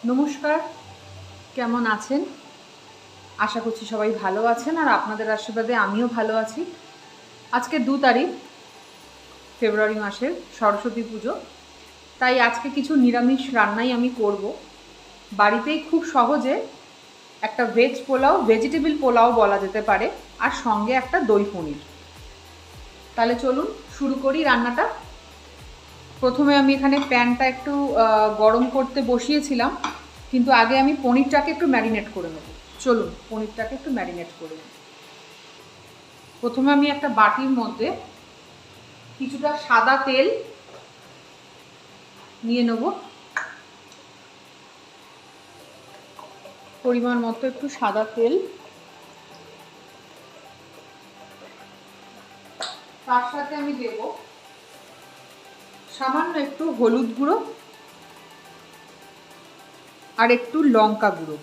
নমস্কার, কেমন আছেন? আশা করছি সবাই ভালো আছেন আর আপনাদের আশীর্বাদে আমিও ভালো আছি। আজকে 2 তারিখ ফেব্রুয়ারি মাসের সরস্বতী পুজো। তাই আজকে কিছু নিরামিষ রান্নাই আমি করব। বাড়িতেই খুব সহজে একটা ভেজ পোলাও, ভেজিটেবল পোলাও বলা যেতে পারে, আর সঙ্গে একটা দই পনির। তাহলে চলুন শুরু করি রান্নাটা। প্রথমে আমি এখানে প্যানটা একটু গরম করতে বসিয়েছিলাম, কিন্তু আগে আমি পনিরটাকে একটু ম্যারিনেট করে নেব। চলুন পনিরটাকে একটু ম্যারিনেট করে নেব। প্রথমে আমি একটা বাটির মধ্যে কিছুটা সাদা তেল নিয়ে নেব, পরিমাণ মতো একটু সাদা তেল। তার সাথে আমি দেব সামান্য একটু হলুদ গুঁড়ো আর একটু লঙ্কা গুঁড়ো,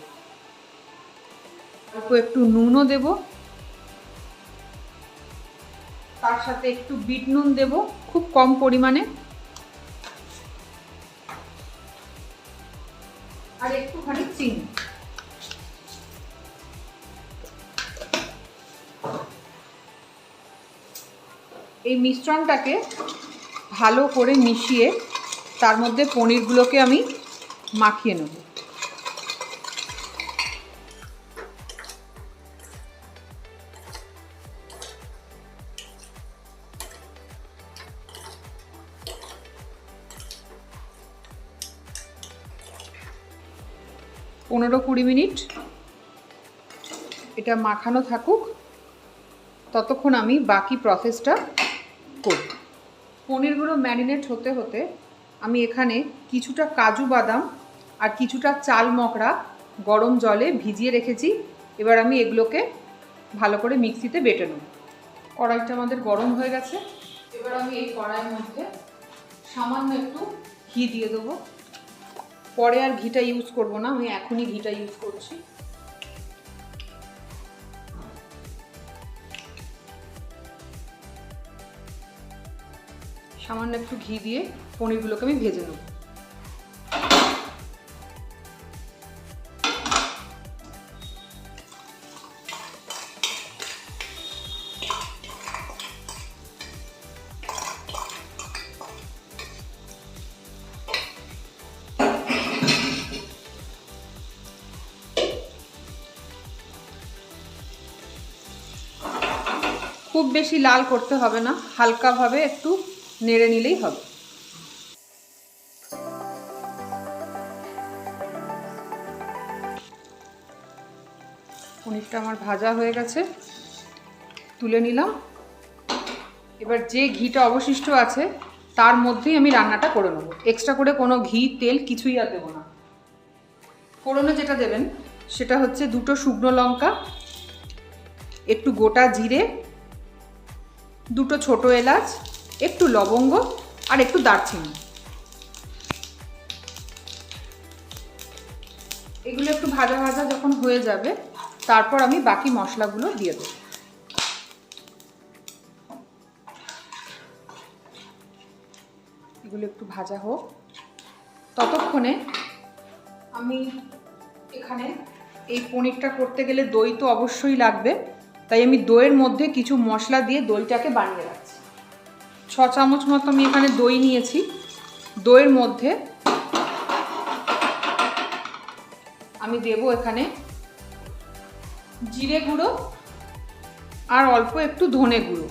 অল্প একটু নুনও দেব। তার সাথে একটু বিট নুন দেব, খুব কম পরিমাণে, আর একটুখানি চিনি। এই মিশ্রণটাকে ভালো করে মিশিয়ে তার মধ্যে পনিরগুলোকে আমি মাখিয়ে নেব। পনেরো 20 মিনিট এটা মাখানো থাকুক, ততক্ষণ আমি বাকি প্রসেসটা করব। পনিরগুলো ম্যারিনেট হতে হতে আমি এখানে কিছুটা কাজু বাদাম আর কিছুটা চাল মগরা গরম জলে ভিজিয়ে রেখেছি। এবার আমি এগুলোকে ভালো করে মিক্সিতে বেটে নেব। কড়াইটা আমাদের গরম হয়ে গেছে। এবার আমি এই কড়াইয়ের মধ্যে সামান্য একটু ঘি দিয়ে দেবো। পরে আর ঘিটা ইউজ করব না, আমি এখনই ঘিটা ইউজ করছি। সামান্য একটু ঘি দিয়ে পনিরগুলোকে আমি ভেজে নেব। খুব বেশি লাল করতে হবে না, হালকাভাবে একটু নেড়ে নিলেই হবে। পনিরটা আমার ভাজা হয়ে গেছে, তুলে নিলাম। এবার যে ঘিটা অবশিষ্ট আছে তার মধ্যেই আমি রান্নাটা করে নেব। এক্সট্রা করে কোনো ঘি তেল কিছুই আর দেবো না। ফোড়নে যেটা দেবেন সেটা হচ্ছে 2টো শুকনো লঙ্কা, একটু গোটা জিরে, 2টো ছোটো এলাচ, একটু লবঙ্গ আর একটু দারচিনি। এগুলো একটু ভাজা ভাজা যখন হয়ে যাবে তারপর আমি বাকি মশলাগুলো দিয়ে দেবো। এগুলো একটু ভাজা হোক, ততক্ষণে আমি এখানে এই পনিরটা করতে গেলে দই তো অবশ্যই লাগবে, তাই আমি দইয়ের মধ্যে কিছু মশলা দিয়ে দইটাকে বানিয়ে রাখছি। 6 চামচ মতো আমি এখানে দই নিয়েছি। দইয়ের মধ্যে আমি দেব এখানে জিরে গুঁড়ো আর অল্প একটু ধনে গুঁড়ো।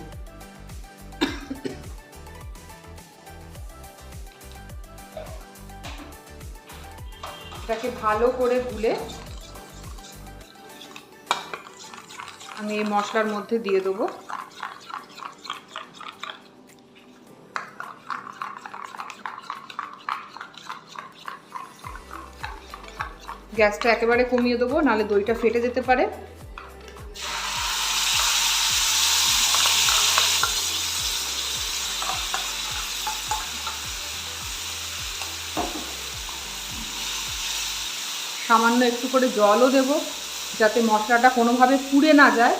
এটাকে ভালো করে গুলে আমি এই মশলার মধ্যে দিয়ে দেবো। গ্যাসটা একেবারে কমিয়ে দেবো, নাহলে দইটা ফেটে যেতে পারে। সামান্য একটু করে জলও দেব, যাতে মশলাটা কোনোভাবে পুড়ে না যায়।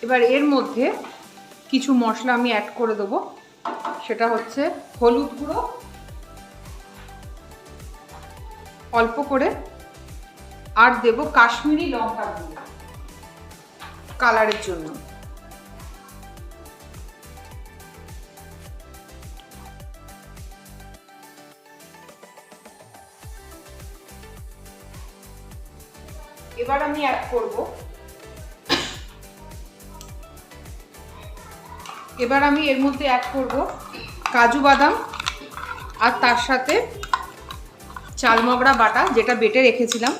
এবার এর মধ্যে কিছু মশলা আমি অ্যাড করে দেবো। সেটা হচ্ছে হলুদ গুঁড়ো অল্প করে, আর দেব কাশ্মীরি লঙ্কার গুঁড়ো কালারের জন্য। এবার আমি অ্যাড করব এর মধ্যে অ্যাড করব কাজু বাদাম, আর তার সাথে চালমগড়া বাটা যেটা বেটে রেখেছিলাম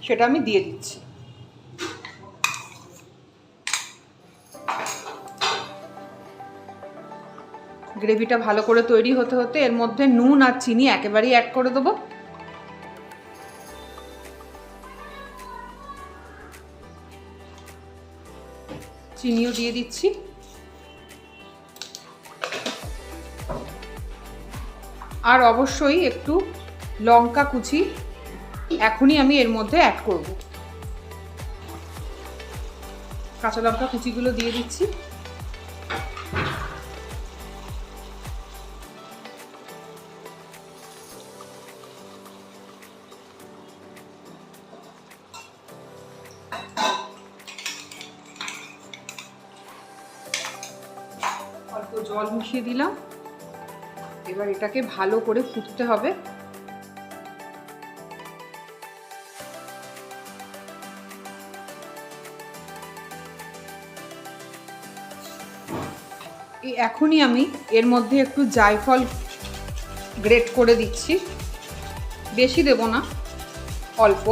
সেটা আমি দিয়ে দিচ্ছি। গ্রেভিটা ভালো করে তৈরি হতে হতে এর মধ্যে নুন আর চিনি একেবারেই অ্যাড করে দেবো। চিনিও দিয়ে দিচ্ছি। আর অবশ্যই একটু লঙ্কা কুচি এখনই আমি এর মধ্যে অ্যাড করব। কাঁচা লঙ্কা কুচিগুলো দিয়ে দিচ্ছি। অল্প জল মিশিয়ে দিলাম। এবার এটাকে ভালো করে ফুটতে হবে। এখনই আমি এর মধ্যে একটু জায়ফল গ্রেট করে দিচ্ছি, বেশি দেব না, অল্প।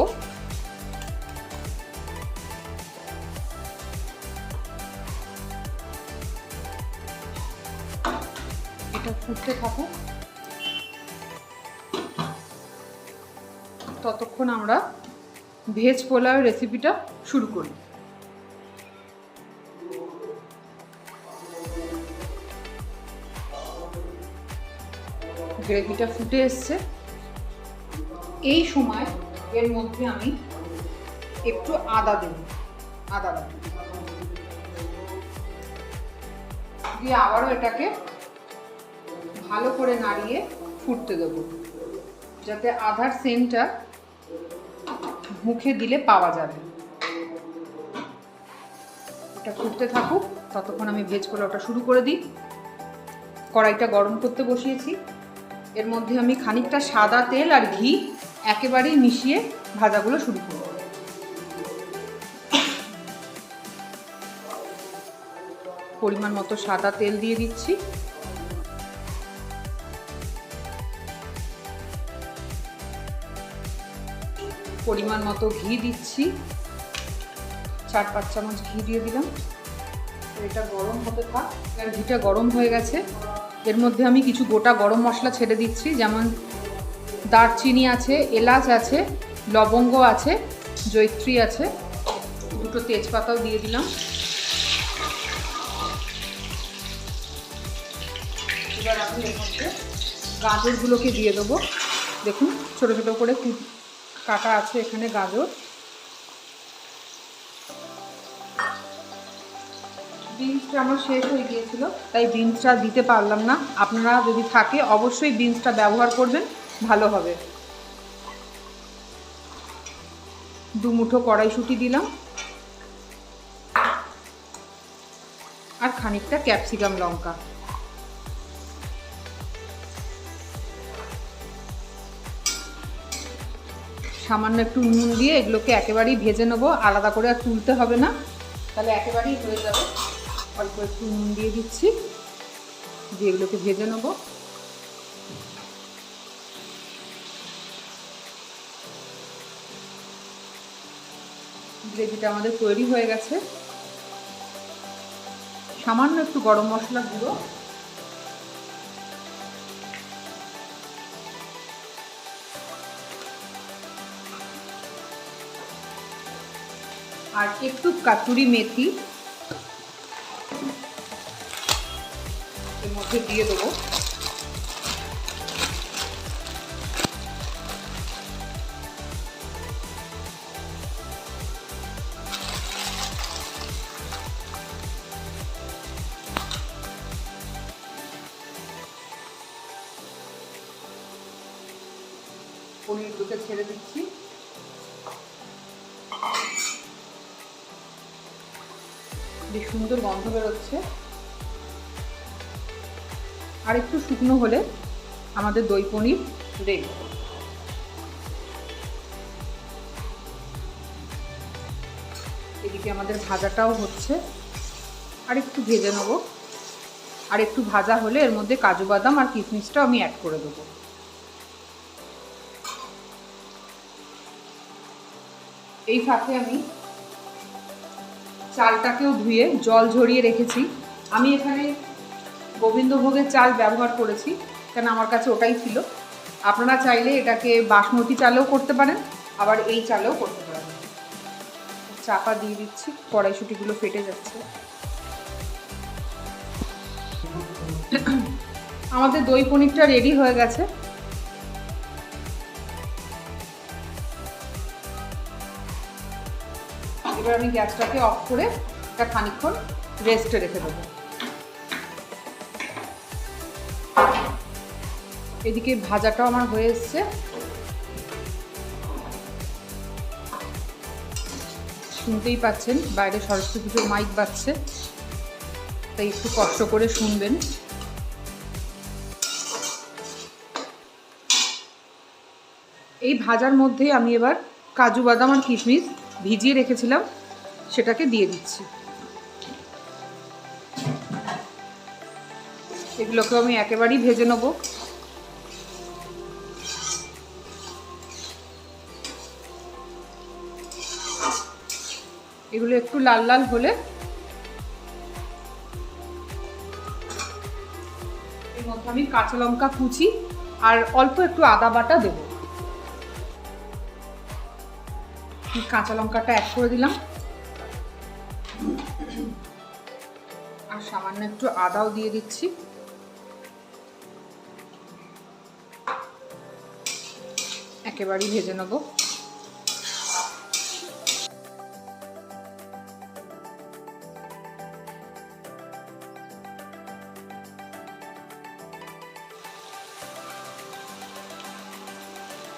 এটা ফুটতে থাকুক, ততক্ষণ আমরা ভেজ পোলাও রেসিপিটা শুরু করি। গ্রেভিটা ফুটে এসছে। এই সময় এর মধ্যে আমি একটু আদা দেব, আদা বাটা দিয়ে আবারও এটাকে ভালো করে নাড়িয়ে ফুটতে দেব, যাতে আদার সেন্টটা মুখে দিলে পাওয়া যাবে। এটা ফুটতে থাকুক, ততক্ষণ আমি ভেজ পোলাওটা শুরু করে দিই। কড়াইটা গরম করতে বসিয়েছি। এর মধ্যে আমি খানিকটা সাদা তেল আর ঘি একেবারেই মিশিয়ে ভাজাগুলো শুরু করব। পরিমাণ মতো সাদা তেল দিয়ে দিচ্ছি। পরিমাণ মতো ঘি দিচ্ছি, 4-5 চামচ ঘি দিয়ে দিলাম। এটা গরম হতে থাক। আর ঘিটা গরম হয়ে গেছে। এর মধ্যে আমি কিছু গোটা গরম মশলা ছেড়ে দিচ্ছি, যেমন দারচিনি আছে, এলাচ আছে, লবঙ্গ আছে, জয়িত্রী আছে, দুটো তেজপাতাও দিয়ে দিলাম। এবার আমি এর মধ্যে গাজরগুলোকে দিয়ে দেবো। দেখুন ছোটো ছোটো করে কাটা আছে এখানে গাজর। বিনসটা আমার শেষ হয়ে গিয়েছিল, তাই বিনসটা দিতে পারলাম না। আপনারা যদি থাকে অবশ্যই বিনসটা ব্যবহার করবেন, ভালো হবে। 2 মুঠো কড়াইশুঁটি দিলাম, আর খানিকটা ক্যাপসিকাম লঙ্কা। সামান্য একটু নুন দিয়ে এগুলোকে একেবারেই ভেজে নেবো, আলাদা করে আর তুলতে হবে না, তাহলে একেবারেই হয়ে যাবে। অল্প একটু নুন দিয়ে দিচ্ছি, দিয়ে এগুলোকে ভেজে নেবো। গ্রেভিটা আমাদের তৈরি হয়ে গেছে। সামান্য একটু গরম মশলা গুঁড়ো, আর একটু কাসুরি মেথি এর মধ্যে দিয়ে দেবো। পনির দুটো ছেড়ে দিচ্ছি। বেশ সুন্দর গন্ধ বেরোচ্ছে। আর একটু শুকনো হলে আমাদের দই পনির রেডি। এদিকে আমাদের ভাজাটাও হচ্ছে, আর একটু ভেজে নেবো। আর একটু ভাজা হলে এর মধ্যে কাজু বাদাম আর কিশমিশটাও আমি অ্যাড করে দেবো। এই ফাঁকে আমি চালটাকেও ধুয়ে জল ঝরিয়ে রেখেছি। আমি এখানে গোবিন্দভোগের চাল ব্যবহার করেছি, কেন আমার কাছে ওটাই ছিল। আপনারা চাইলে এটাকে বাসমতি চালেও করতে পারেন, আবার এই চালেও করতে পারেন। চাপা দিয়ে দিচ্ছি, কড়াইশুঁটিগুলো ফেটে যাচ্ছে। আমাদের দই পনিরটা রেডি হয়ে গেছে। এবার আমি গ্যাসটাকে অফ করে এটা খানিকক্ষণ রেস্টে রেখে দেবো। এদিকে ভাজাটাও আমার হয়ে এসছে। শুনতেই পাচ্ছেন বাইরে সরস্বতী পুজোর মাইক বাজছে, তাই একটু কষ্ট করে শুনবেন। এই ভাজার মধ্যে আমি এবার কাজু বাদাম আর কিশমিশ ভিজিয়ে রেখেছিলাম, সেটাকে দিয়ে দিচ্ছি। এগুলোকে আমি একেবারেই ভেজে নেব। এগুলো একটু লাল লাল হলে এর মধ্যে আমি কাঁচা লঙ্কা কুচি আর অল্প একটু আদা বাটা দেব। কাঁচা লঙ্কাটা অ্যাড করে দিলাম, আর সামান্য একটু আদাও দিয়ে দিচ্ছি। একেবারেই ভেজে নেব।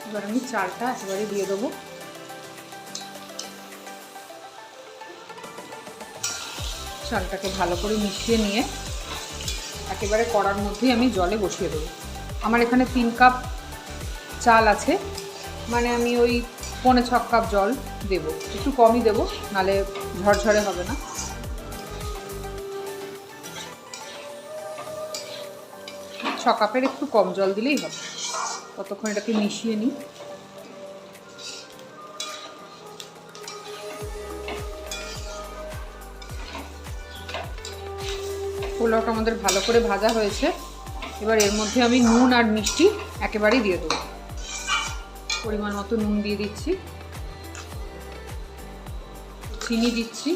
এবার আমি চালটা একেবারে দিয়ে দেবো। চালটাকে ভালো করে মিশিয়ে নিয়ে একেবারে কড়ার মধ্যেই আমি জলে বসিয়ে দেবো। আমার এখানে 3 কাপ চাল আছে, মানে আমি ওই 6.25 কাপ জল দেব। একটু কমই দেবো, নাহলে ঝরঝরে হবে না। ছ কাপের একটু কম জল দিলেই হবে। ততক্ষণ এটাকে মিশিয়ে নিই। পোলাওটা আমাদের ভালো করে ভাজা হয়েছে। এবার এর মধ্যে আমি নুন আর মিষ্টি একেবারেই দিয়ে দেবো। পরিমাণ মতো নুন দিয়ে দিচ্ছি, চিনি দিচ্ছি,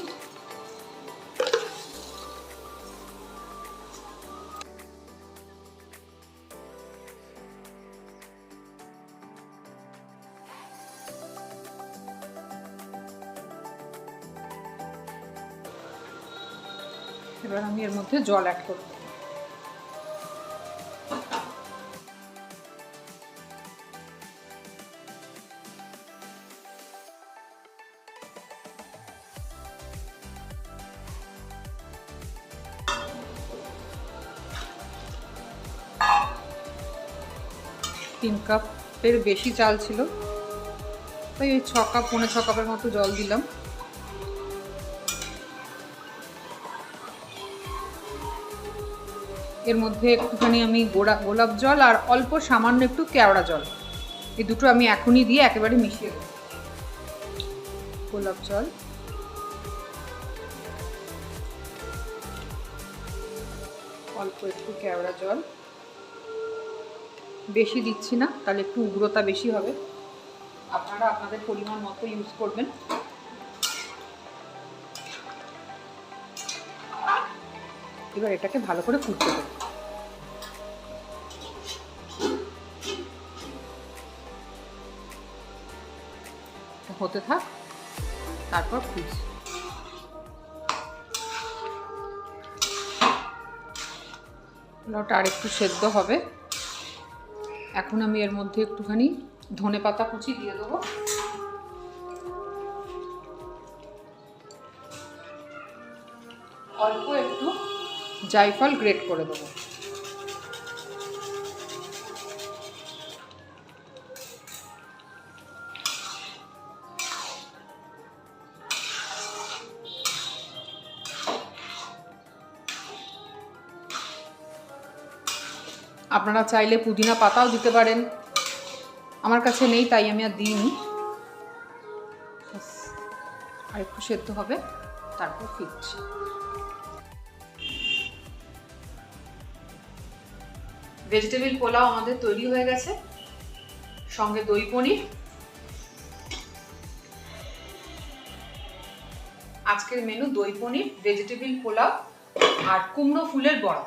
এবার আমি এর মধ্যে জল অ্যাড করব। তিন কাপের বেশি চাল ছিল, তাই ওই 6 কাপ 6.25 কাপের মতো জল দিলাম। এর মধ্যে একটুখানি আমি গোলাপ জল আর অল্প সামান্য একটু কেওড়া জল, এই দুটো আমি এখনই দিয়ে একেবারে মিশিয়ে দেব। গোলাপ জল, অল্প একটু কেওড়া জল, বেশি দিচ্ছি না, তাহলে একটু উগ্রতা বেশি হবে। আপনারা আপনাদের পরিমাণ মতো ইউজ করবেন। এবার এটাকে ভালো করে ফুটতে দেব। হতে থাক, তারপর খুঁজছি। পোলাওটা আর একটু সেদ্ধ হবে। এখন আমি এর মধ্যে একটুখানি ধনেপাতা কুচি দিয়ে দেবো, অল্প একটু জায়ফল গ্রেট করে দেবো। আপনারা চাইলে পুদিনা পাতাও দিতে পারেন, আমার কাছে নেই তাই আমি আর দিইনি। আর একটু সেদ্ধ হবে, তারপর ফিরছি। ভেজিটেবিল পোলাও আমাদের তৈরি হয়ে গেছে, সঙ্গে দই পনির। আজকের মেনু দই পনির, ভেজিটেবিল পোলাও আর কুমড়ো ফুলের বড়া।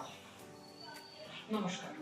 নমস্কার।